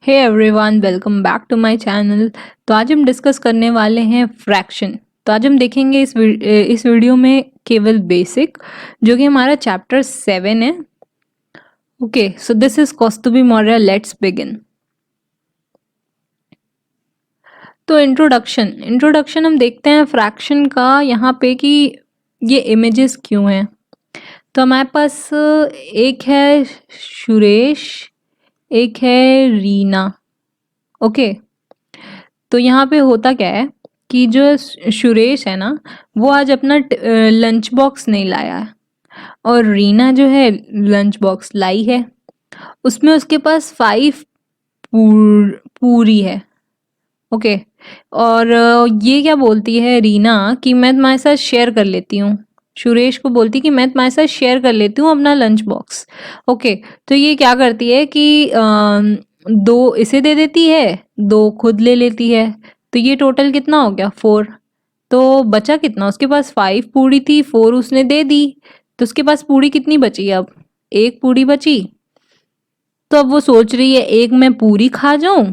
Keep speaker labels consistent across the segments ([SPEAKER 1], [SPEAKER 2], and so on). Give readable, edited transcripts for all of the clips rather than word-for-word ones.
[SPEAKER 1] Hey everyone, welcome back to my channel. तो आज हम डिस्कस करने वाले हैं फ्रैक्शन। तो आज हम देखेंगे इस वीडियो में केवल बेसिक, जो कि हमारा चैप्टर 7 है। Okay, so this is Kaustubhi Maurya. Let's begin. तो इंट्रोडक्शन हम देखते हैं फ्रैक्शन का यहाँ पे कि ये इमेजेस क्यों हैं। तो हमारे पास एक है सुरेश, एक है रीना। ओके, तो यहाँ पे होता क्या है कि जो सुरेश है ना, वो आज अपना लंच बॉक्स नहीं लाया है, और रीना जो है लंच बॉक्स लाई है। उसमें उसके पास 5 पूरी है। ओके, और ये क्या बोलती है रीना कि मैं तुम्हारे साथ शेयर कर लेती हूँ। सुरेश को बोलती कि मैं तुम्हारे साथ शेयर कर लेती हूँ अपना लंच बॉक्स। ओके, तो ये क्या करती है कि 2 इसे दे देती है, 2 खुद ले लेती है। तो ये टोटल कितना हो गया, 4। तो बचा कितना, उसके पास 5 पूरी थी, 4 उसने दे दी। तो उसके पास पूरी कितनी बची, अब 1 पूरी बची। तो अब वो सोच रही है एक मैं पूरी खा जाऊं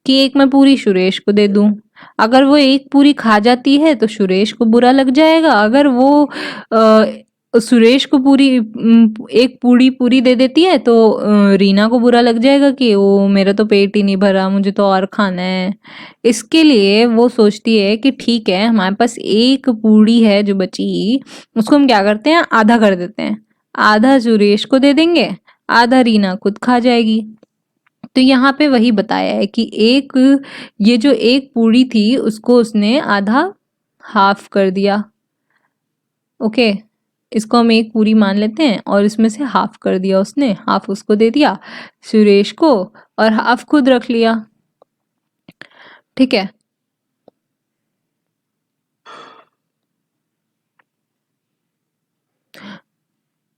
[SPEAKER 1] कि एक मैं पूरी सुरेश को दे दूं। अगर वो एक पूरी खा जाती है तो सुरेश को बुरा लग जाएगा। अगर वो सुरेश को एक पूरी पूरी दे देती है तो रीना को बुरा लग जाएगा कि वो मेरा तो पेट ही नहीं भरा, मुझे तो और खाना है। इसके लिए वो सोचती है कि ठीक है, हमारे पास एक पूरी है जो बची, उसको हम क्या करते हैं, आधा कर देते हैं। आधा सुरेश को दे देंगे, आधा रीना खुद खा जाएगी। तो यहाँ पे वही बताया है कि ये जो एक पूरी थी उसको उसने आधा हाफ कर दिया। ओके, इसको हम एक पूरी मान लेते हैं और इसमें से हाफ कर दिया उसने, हाफ उसको दे दिया सुरेश को और हाफ खुद रख लिया। ठीक है,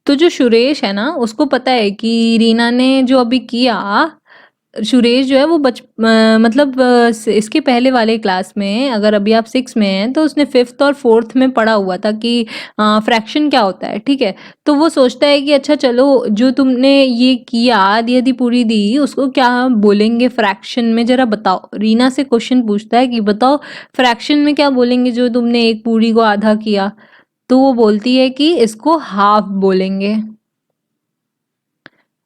[SPEAKER 1] तो जो सुरेश है ना, उसको पता है कि रीना ने जो अभी किया, सुरेश जो है वो मतलब इसके पहले वाले क्लास में, अगर अभी आप 6 में हैं तो उसने 5th और 4th में पढ़ा हुआ था कि फ्रैक्शन क्या होता है। ठीक है, तो वो सोचता है कि अच्छा चलो, जो तुमने ये किया, आधी आधी पूरी दी, उसको क्या बोलेंगे फ्रैक्शन में, जरा बताओ। रीना से क्वेश्चन पूछता है कि बताओ फ्रैक्शन में क्या बोलेंगे जो तुमने एक पूरी को आधा किया। तो वो बोलती है कि इसको हाफ बोलेंगे।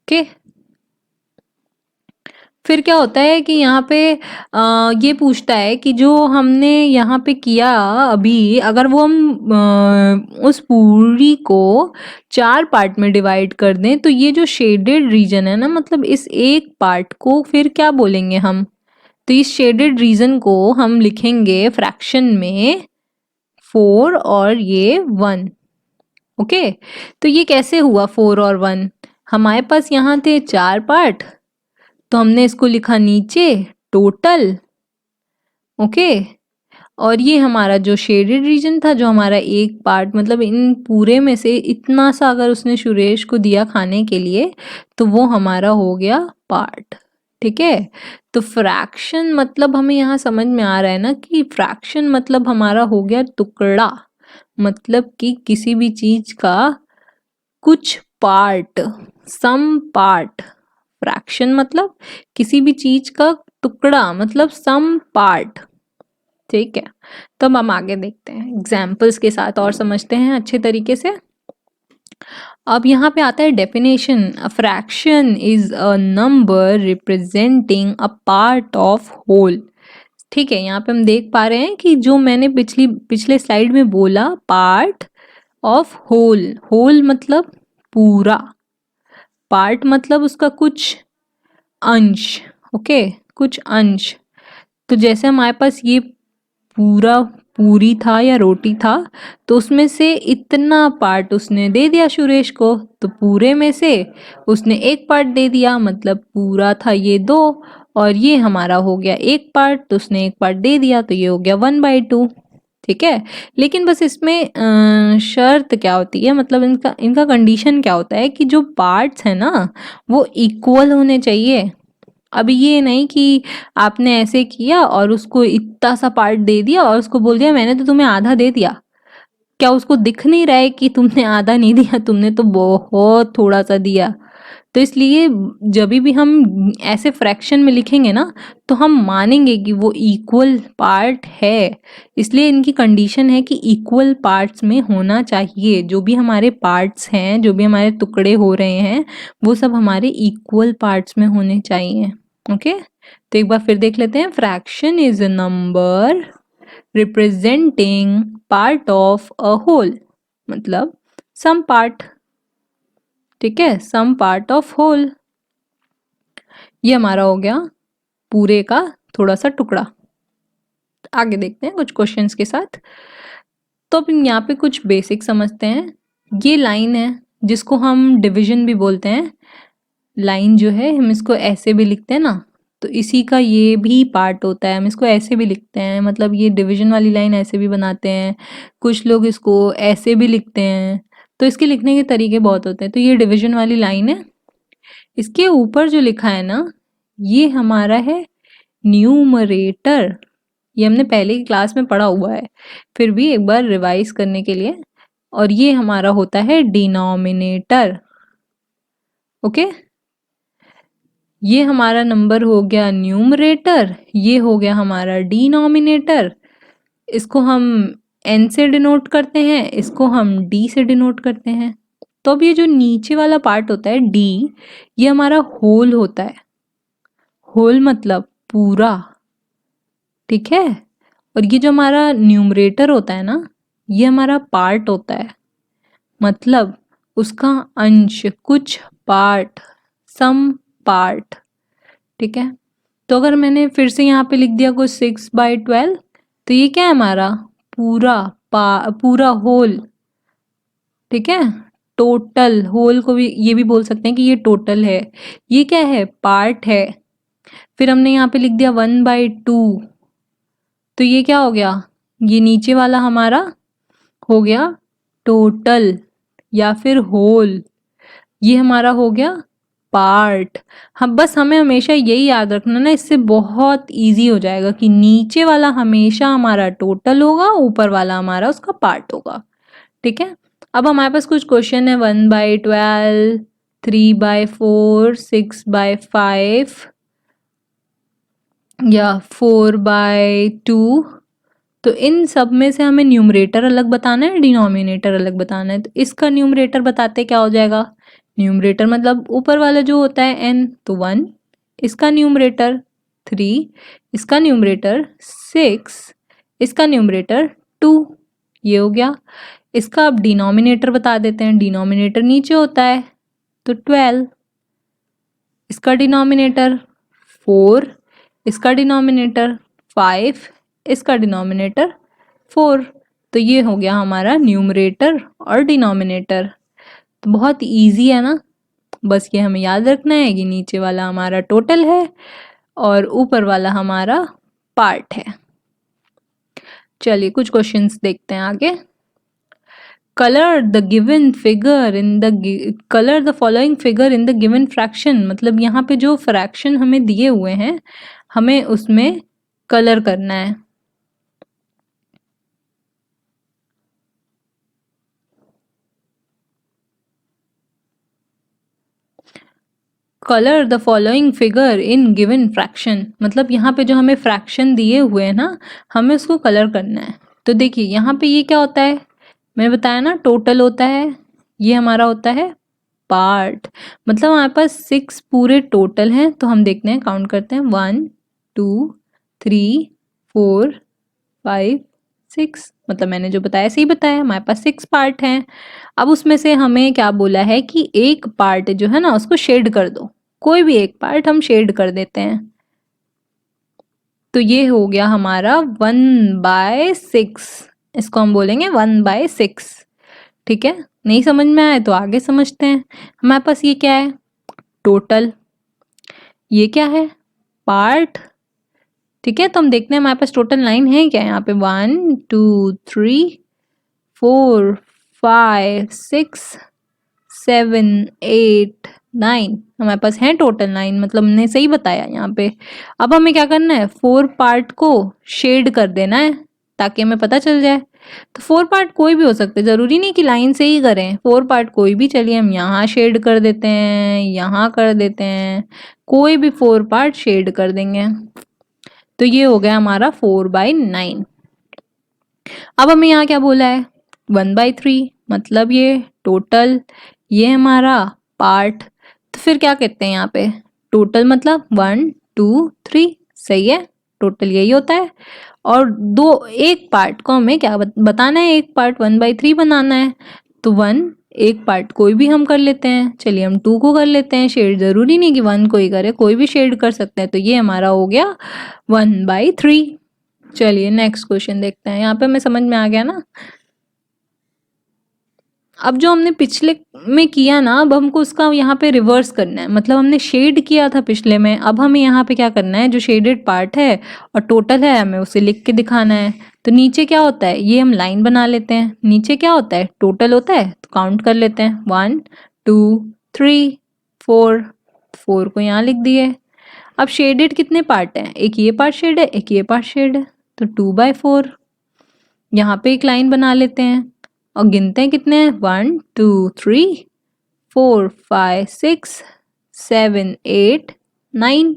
[SPEAKER 1] ओके, फिर क्या होता है कि यहाँ पे ये पूछता है कि जो हमने यहाँ पे किया अभी, अगर वो हम उस पूरी को 4 पार्ट में डिवाइड कर दें तो ये जो शेडेड रीजन है ना, मतलब इस एक पार्ट को फिर क्या बोलेंगे हम। तो इस शेडेड रीजन को हम लिखेंगे फ्रैक्शन में 4 और ये 1। ओके, तो ये कैसे हुआ 4 और 1, हमारे पास यहाँ थे 4 पार्ट, तो हमने इसको लिखा नीचे टोटल। ओके, और ये हमारा जो शेडेड रीजन था, जो हमारा एक पार्ट, मतलब इन पूरे में से इतना सा अगर उसने सुरेश को दिया खाने के लिए, तो वो हमारा हो गया पार्ट। ठीक है, तो फ्रैक्शन मतलब हमें यहाँ समझ में आ रहा है ना कि फ्रैक्शन मतलब हमारा हो गया टुकड़ा, मतलब कि किसी भी चीज का कुछ पार्ट, सम पार्ट। फ्रैक्शन मतलब किसी भी चीज का टुकड़ा, मतलब सम पार्ट। ठीक है, तो अब हम आगे देखते हैं एग्जाम्पल्स के साथ और समझते हैं अच्छे तरीके से। अब यहाँ पे आता है definition. A fraction is a number representing a part of whole. ठीक है, यहाँ पे हम देख पा रहे हैं कि जो मैंने पिछले स्लाइड में बोला, पार्ट ऑफ होल। होल मतलब पूरा, पार्ट मतलब उसका कुछ अंश। ओके, कुछ अंश। तो जैसे हमारे पास ये पूरा पूरी था या रोटी था, तो उसमें से इतना पार्ट उसने दे दिया सुरेश को, तो पूरे में से उसने एक पार्ट दे दिया, मतलब पूरा था ये 2, और ये हमारा हो गया एक पार्ट, तो उसने एक पार्ट दे दिया, तो ये हो गया 1/2। ठीक है, लेकिन बस इसमें शर्त क्या होती है, मतलब इनका इनका कंडीशन क्या होता है कि जो पार्ट्स है ना, वो इक्वल होने चाहिए। अब ये नहीं कि आपने ऐसे किया और उसको इतना सा पार्ट दे दिया और उसको बोल दिया मैंने तो तुम्हें आधा दे दिया। क्या उसको दिख नहीं रहा है कि तुमने आधा नहीं दिया, तुमने तो बहुत थोड़ा सा दिया। तो इसलिए जब भी हम ऐसे फ्रैक्शन में लिखेंगे ना, तो हम मानेंगे कि वो इक्वल पार्ट है। इसलिए इनकी कंडीशन है कि इक्वल पार्ट्स में होना चाहिए। जो भी हमारे पार्ट्स हैं, जो भी हमारे टुकड़े हो रहे हैं, वो सब हमारे इक्वल पार्ट्स में होने चाहिए। ओके, तो एक बार फिर देख लेते हैं। Fraction is a number representing part of a whole, मतलब सम पार्ट। ठीक है, सम पार्ट ऑफ होल। ये हमारा हो गया पूरे का थोड़ा सा टुकड़ा। आगे देखते हैं कुछ क्वेश्चंस के साथ। तो अब यहाँ पे कुछ बेसिक समझते हैं। ये लाइन है जिसको हम डिवीजन भी बोलते हैं। लाइन जो है हम इसको ऐसे भी लिखते हैं ना, तो इसी का ये भी पार्ट होता है। हम इसको ऐसे भी लिखते हैं, मतलब ये डिवीजन वाली लाइन ऐसे भी बनाते हैं। कुछ लोग इसको ऐसे भी लिखते हैं। तो इसके लिखने के तरीके बहुत होते हैं। तो ये डिवीजन वाली लाइन है। इसके ऊपर जो लिखा है ना, ये हमारा है न्यूमरेटर। ये हमने पहले की क्लास में पढ़ा हुआ है, फिर भी एक बार रिवाइज करने के लिए। और ये हमारा होता है डिनोमिनेटर। ओके, ये हमारा नंबर हो गया न्यूमरेटर, ये हो गया हमारा डिनोमिनेटर। इसको हम n से डिनोट करते हैं, इसको हम d से डिनोट करते हैं। तो अब ये जो नीचे वाला पार्ट होता है d, ये हमारा होल होता है। होल मतलब पूरा। ठीक है, और ये जो हमारा न्यूमरेटर होता है ना, ये हमारा पार्ट होता है, मतलब उसका अंश, कुछ पार्ट, सम पार्ट। ठीक है, तो अगर मैंने फिर से यहाँ पे लिख दिया कुछ 6/12, तो ये क्या है हमारा पूरा पूरा होल। ठीक है, टोटल। होल को भी ये भी बोल सकते हैं कि ये टोटल है। ये क्या है, पार्ट है। फिर हमने यहाँ पे लिख दिया 1/2, तो ये क्या हो गया, ये नीचे वाला हमारा हो गया टोटल या फिर होल। ये हमारा हो गया पार्ट। हम बस हमें हमेशा यही याद रखना ना, इससे बहुत इजी हो जाएगा कि नीचे वाला हमेशा हमारा टोटल होगा, ऊपर वाला हमारा उसका पार्ट होगा। ठीक है, अब हमारे पास कुछ क्वेश्चन है। 1/12, 3/4, 6/5 या 4/2। तो इन सब में से हमें न्यूमरेटर अलग बताना है, डिनोमिनेटर अलग बताना है। तो इसका न्यूमरेटर बताते क्या हो जाएगा। न्यूमरेटर मतलब ऊपर वाला जो होता है n, तो 1। इसका न्यूमरेटर 3, इसका न्यूमरेटर 6, इसका न्यूमरेटर 2। ये हो गया। इसका अब डिनोमिनेटर बता देते हैं। डिनोमिनेटर नीचे होता है, तो 12। इसका डिनोमिनेटर 4, इसका डिनोमिनेटर 5, इसका डिनोमिनेटर 4। तो ये हो गया हमारा न्यूमरेटर और डिनोमिनेटर। तो बहुत इजी है ना, बस ये हमें याद रखना है कि नीचे वाला हमारा टोटल है और ऊपर वाला हमारा पार्ट है। चलिए कुछ क्वेश्चंस देखते हैं आगे। Colour the given figure in the colour the following figure in the given fraction, मतलब यहाँ पे जो फ्रैक्शन हमें दिए हुए हैं, हमें उसमें कलर करना है। Colour the following figure in given fraction, मतलब यहाँ पे जो हमें फ्रैक्शन दिए हुए हैं ना, हमें उसको कलर करना है। तो देखिए यहाँ पे ये क्या होता है, मैंने बताया ना टोटल होता है, ये हमारा होता है पार्ट। मतलब हमारे पास 6 पूरे टोटल हैं। तो हम देखते हैं, काउंट करते हैं, 1 2 3 4 5 6। मतलब मैंने जो बताया सही बताया, हमारे पास 6 पार्ट हैं। अब उसमें से हमें क्या बोला है कि एक पार्ट जो है ना, उसको शेड कर दो। कोई भी एक पार्ट हम शेड कर देते हैं। तो ये हो गया हमारा 1/6। इसको हम बोलेंगे 1/6। ठीक है, नहीं समझ में आए तो आगे समझते हैं। हमारे पास ये क्या है, टोटल। ये क्या है, पार्ट। ठीक है, तो हम देखते हैं हमारे पास टोटल 9 है क्या। यहाँ पे 1 2 3 4 5 6 7 8 9 हमारे पास है टोटल 9। मतलब हमने सही बताया यहाँ पे। अब हमें क्या करना है, 4 पार्ट को शेड कर देना है ताकि हमें पता चल जाए। तो 4 पार्ट कोई भी हो सकते हैं, ज़रूरी नहीं कि लाइन से ही करें, 4 पार्ट कोई भी। चलिए हम यहाँ शेड कर देते हैं, यहाँ कर देते हैं, कोई भी 4 पार्ट शेड कर देंगे। तो ये हो गया हमारा 4/9। अब हमें यहाँ क्या बोला है, 1/3, मतलब ये टोटल, ये हमारा पार्ट। तो फिर क्या कहते हैं यहाँ पे, टोटल मतलब 1 2 3, सही है, टोटल यही होता है। और एक पार्ट को हमें क्या बताना है, एक पार्ट 1/3 बनाना है। तो 1 एक पार्ट कोई भी हम कर लेते हैं, चलिए हम 2 को कर लेते हैं शेड, जरूरी नहीं कि 1 को ही करे, कोई भी शेड कर सकते हैं। तो ये हमारा हो गया 1/3। चलिए नेक्स्ट क्वेश्चन देखते हैं, यहाँ पे हमें समझ में आ गया ना। अब जो हमने पिछले में किया ना, अब हमको उसका यहाँ पे रिवर्स करना है, मतलब हमने शेड किया था पिछले में, अब हमें यहाँ पे क्या करना है, जो शेडेड पार्ट है और टोटल है हमें उसे लिख के दिखाना है। तो नीचे क्या होता है, ये हम लाइन बना लेते हैं, नीचे क्या होता है, टोटल होता है, तो काउंट कर लेते हैं 1 2 3 4, 4 को यहाँ लिख दिए। अब शेडेड कितने पार्ट हैं, एक ये पार्ट शेड है, एक ये पार्ट शेड है, तो 2/4। यहाँ पे एक लाइन बना लेते हैं और गिनते हैं कितने हैं, 1 2 3 4 5 6 7 8 9,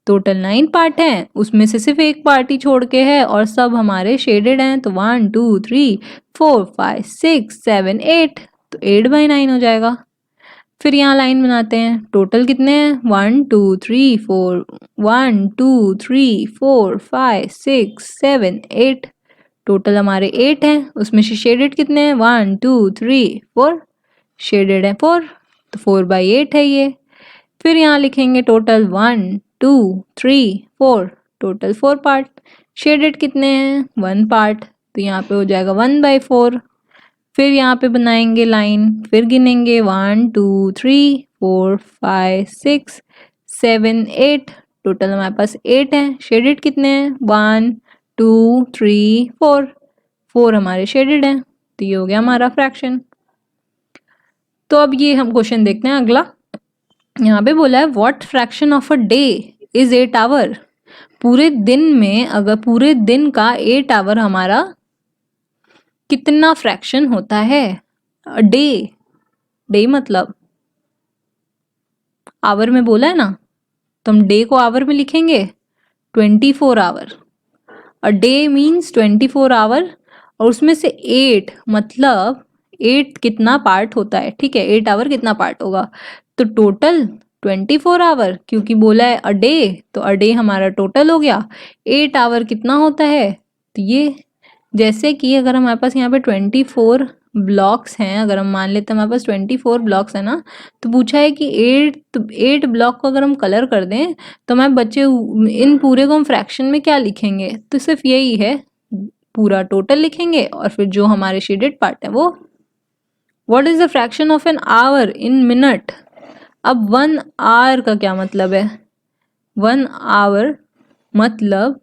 [SPEAKER 1] टोटल 9 पार्ट हैं, उसमें से सिर्फ एक पार्ट ही छोड़ के है और सब हमारे शेडेड हैं। तो 1 2 3 4 5 6 7 8, तो 8/9 हो जाएगा। फिर यहाँ लाइन बनाते हैं, टोटल कितने हैं, 1 2 3 4 1 2 3 4 5 6 7 8, टोटल हमारे 8 हैं, उसमें से शेडेड कितने हैं, 1 2 3 4, शेडेड है 4, तो 4/8 है ये। फिर यहाँ लिखेंगे टोटल 1 2 3 4, टोटल 4 पार्ट, शेडेड कितने हैं, 1 पार्ट, तो यहाँ पे हो जाएगा 1/4। फिर यहाँ पे बनाएंगे लाइन, फिर गिनेंगे 1 2 3 4 5 6 7 8, टोटल हमारे पास 8 हैं, शेडेड कितने हैं, 1 2 3 4, 4 हमारे शेडेड हैं। तो ये हो गया हमारा फ्रैक्शन। तो अब ये हम क्वेश्चन देखते हैं अगला। यहाँ पे बोला है what fraction of a day is 8 hour. पूरे दिन में, अगर पूरे दिन का 8 आवर हमारा कितना फ्रैक्शन होता है, डे, डे मतलब आवर में बोला है ना, तो हम डे को आवर में लिखेंगे 24 hour. A day means 24 hour, और उसमें से 8 मतलब 8 कितना पार्ट होता है, ठीक है, 8 आवर कितना पार्ट होगा, तो टोटल 24 आवर, क्योंकि बोला है अ डे, तो अ डे हमारा टोटल हो गया। 8 आवर कितना होता है, तो ये जैसे कि अगर हमारे पास यहाँ पे 24 ब्लॉक्स हैं, अगर हम मान लेते हैं हमारे पास 24 ब्लॉक्स है ना, तो पूछा है कि 8 ब्लॉक को अगर हम कलर कर दें तो हमारे बच्चे इन पूरे को हम फ्रैक्शन में क्या लिखेंगे, तो सिर्फ यही है, पूरा टोटल लिखेंगे और फिर जो हमारे शेडेड पार्ट है वो। What is the fraction of an hour in minute. अब 1 आवर का क्या मतलब है, 1 आवर मतलब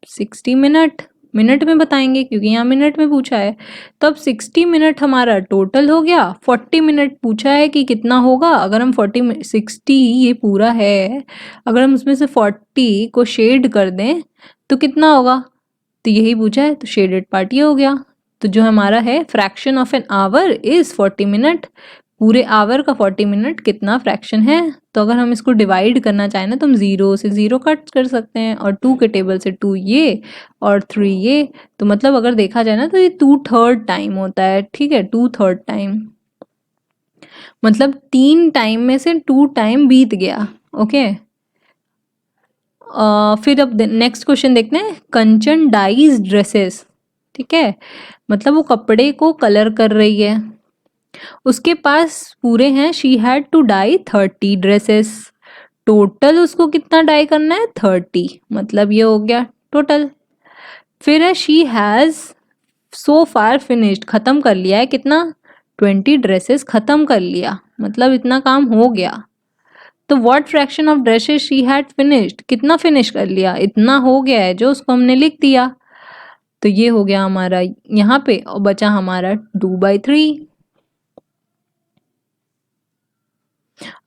[SPEAKER 1] 60 मिनट, मिनट में बताएंगे क्योंकि यहाँ मिनट में पूछा है। तो अब 60 मिनट हमारा टोटल हो गया। 40 मिनट पूछा है कि कितना होगा, अगर हम 60 ये पूरा है, अगर हम उसमें से 40 को शेड कर दें तो कितना होगा, तो यही पूछा है, तो शेडेड पार्ट ये हो गया। तो जो हमारा है fraction of an hour is 40 minute, पूरे आवर का 40 मिनट कितना फ्रैक्शन है। तो अगर हम इसको डिवाइड करना चाहें ना, तो हम 0 से 0 कट कर सकते हैं और 2 के टेबल से 2 ये और 3 ये, तो मतलब अगर देखा जाए ना तो ये 2/3 टाइम होता है, ठीक है, 2/3 टाइम, मतलब 3 टाइम में से 2 टाइम बीत गया। ओके, फिर अब नेक्स्ट क्वेश्चन देखते हैं, कंचन डाइज ड्रेसेस, ठीक है, मतलब वो कपड़े को कलर कर रही है, उसके पास पूरे हैं, she had to dye 30 dresses, total उसको कितना डाई करना है, 30, मतलब ये हो गया टोटल। फिर है she has so far finished, खत्म कर लिया है कितना, 20 ड्रेसेस खत्म कर लिया, मतलब इतना काम हो गया। तो what fraction of dresses she had finished, कितना फिनिश कर लिया, इतना हो गया है जो उसको हमने लिख दिया। तो ये हो गया हमारा यहाँ पे, और बचा हमारा 2/3।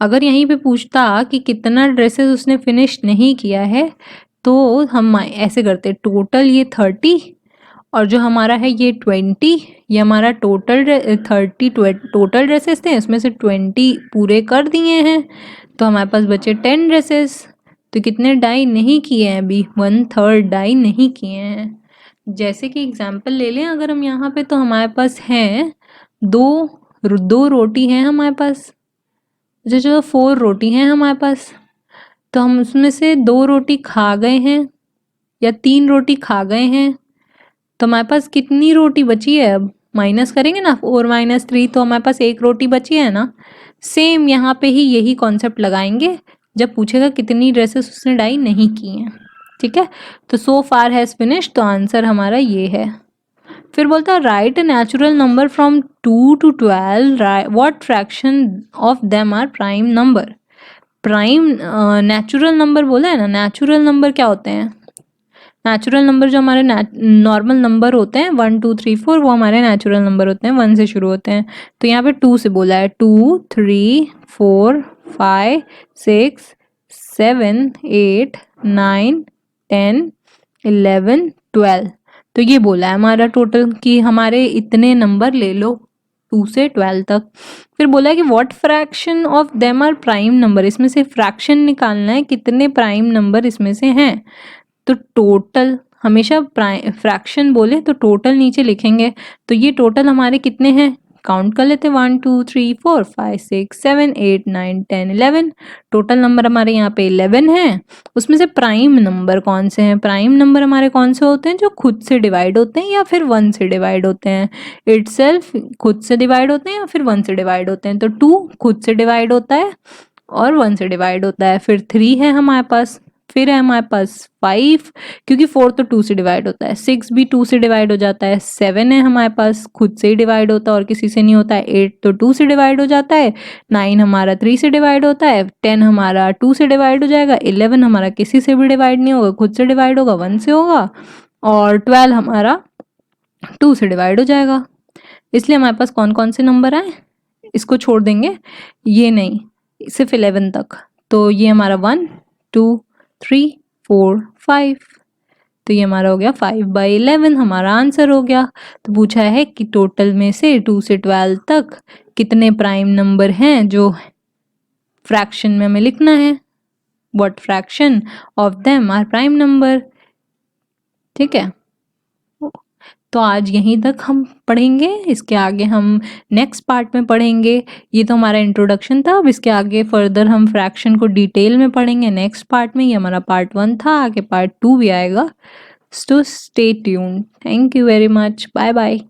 [SPEAKER 1] अगर यहीं पे पूछता कि कितना ड्रेसेस उसने फिनिश नहीं किया है, तो हम ऐसे करते, टोटल ये 30 और जो हमारा है ये 20, ये हमारा टोटल 30 टोटल ड्रेसेस थे, इसमें से 20 पूरे कर दिए हैं, तो हमारे पास बचे 10 ड्रेसेस। तो कितने डाई नहीं किए हैं अभी? 1/3 डाई नहीं किए हैं। जैसे कि एग्जांपल ले लें अगर हम यहाँ पे, तो हमारे पास हैं दो रोटी हैं हमारे पास, जो 4 रोटी हैं हमारे पास, तो हम उसमें से 2 रोटी खा गए हैं या 3 रोटी खा गए हैं, तो हमारे पास कितनी रोटी बची है? अब माइनस करेंगे ना, 4 - 3, तो हमारे पास 1 रोटी बची है ना। सेम यहाँ पे ही यही कॉन्सेप्ट लगाएंगे जब पूछेगा कितनी ड्रेसेस उसने डाई नहीं की हैं। ठीक है, तो सो फार हैज़ फिनिश्ड, तो आंसर हमारा ये है। फिर बोलता है write a natural number from 2 to 12, what fraction of them are prime number. Prime natural number बोला है ना, नेचुरल नंबर क्या होते हैं? नेचुरल नंबर जो हमारे नॉर्मल नंबर होते हैं 1 2 3 4, वो हमारे नेचुरल नंबर होते हैं, 1 से शुरू होते हैं। तो यहाँ पे 2 से बोला है, 2 3 4 5 6 7 8 9 10 11 12, तो ये बोला है हमारा टोटल कि हमारे इतने नंबर ले लो 2 से 12 तक। फिर बोला है कि what fraction of them are prime number, इसमें से फ्रैक्शन निकालना है कितने प्राइम नंबर इसमें से हैं। तो टोटल हमेशा फ्रैक्शन बोले तो टोटल नीचे लिखेंगे, तो ये टोटल हमारे कितने हैं काउंट कर लेते हैं, 1 2 3 4 5 6 7 8 9 10 11, टोटल नंबर हमारे यहाँ पे 11 हैं। उसमें से प्राइम नंबर कौन से हैं? प्राइम नंबर हमारे कौन से होते हैं? जो खुद से डिवाइड होते हैं या फिर 1 से डिवाइड होते हैं। इटसेल्फ खुद से डिवाइड होते हैं या फिर 1 से डिवाइड होते हैं, तो 2 खुद से डिवाइड होता है और 1 से डिवाइड होता है। फिर 3 है हमारे पास, फिर है हमारे पास 5, क्योंकि 4 तो 2 से डिवाइड होता है, 6 भी 2 से डिवाइड हो जाता है, 7 है हमारे पास खुद से ही डिवाइड होता है और किसी से नहीं होता है, 8 तो 2 से डिवाइड हो जाता है, 9 हमारा 3 से डिवाइड होता है, 10 हमारा 2 से डिवाइड हो जाएगा, 11 हमारा किसी से भी डिवाइड नहीं होगा, खुद से डिवाइड होगा, 1 से होगा, और 12 हमारा 2 से डिवाइड हो जाएगा। इसलिए हमारे पास कौन कौन से नंबर आए, इसको छोड़ देंगे, ये नहीं, सिर्फ 11 तक। तो ये हमारा 1 2 3 4 5, तो ये हमारा हो गया 5/11, हमारा आंसर हो गया। तो पूछा है कि टोटल में से 2 से 12 तक कितने प्राइम नंबर हैं जो फ्रैक्शन में हमें लिखना है, what fraction of them are prime number. ठीक है, तो आज यहीं तक हम पढ़ेंगे, इसके आगे हम नेक्स्ट पार्ट में पढ़ेंगे। ये तो हमारा इंट्रोडक्शन था, अब इसके आगे फर्दर हम फ्रैक्शन को डिटेल में पढ़ेंगे नेक्स्ट पार्ट में। ये हमारा पार्ट 1 था, आगे पार्ट 2 भी आएगा। So stay tuned, thank you very much, bye bye.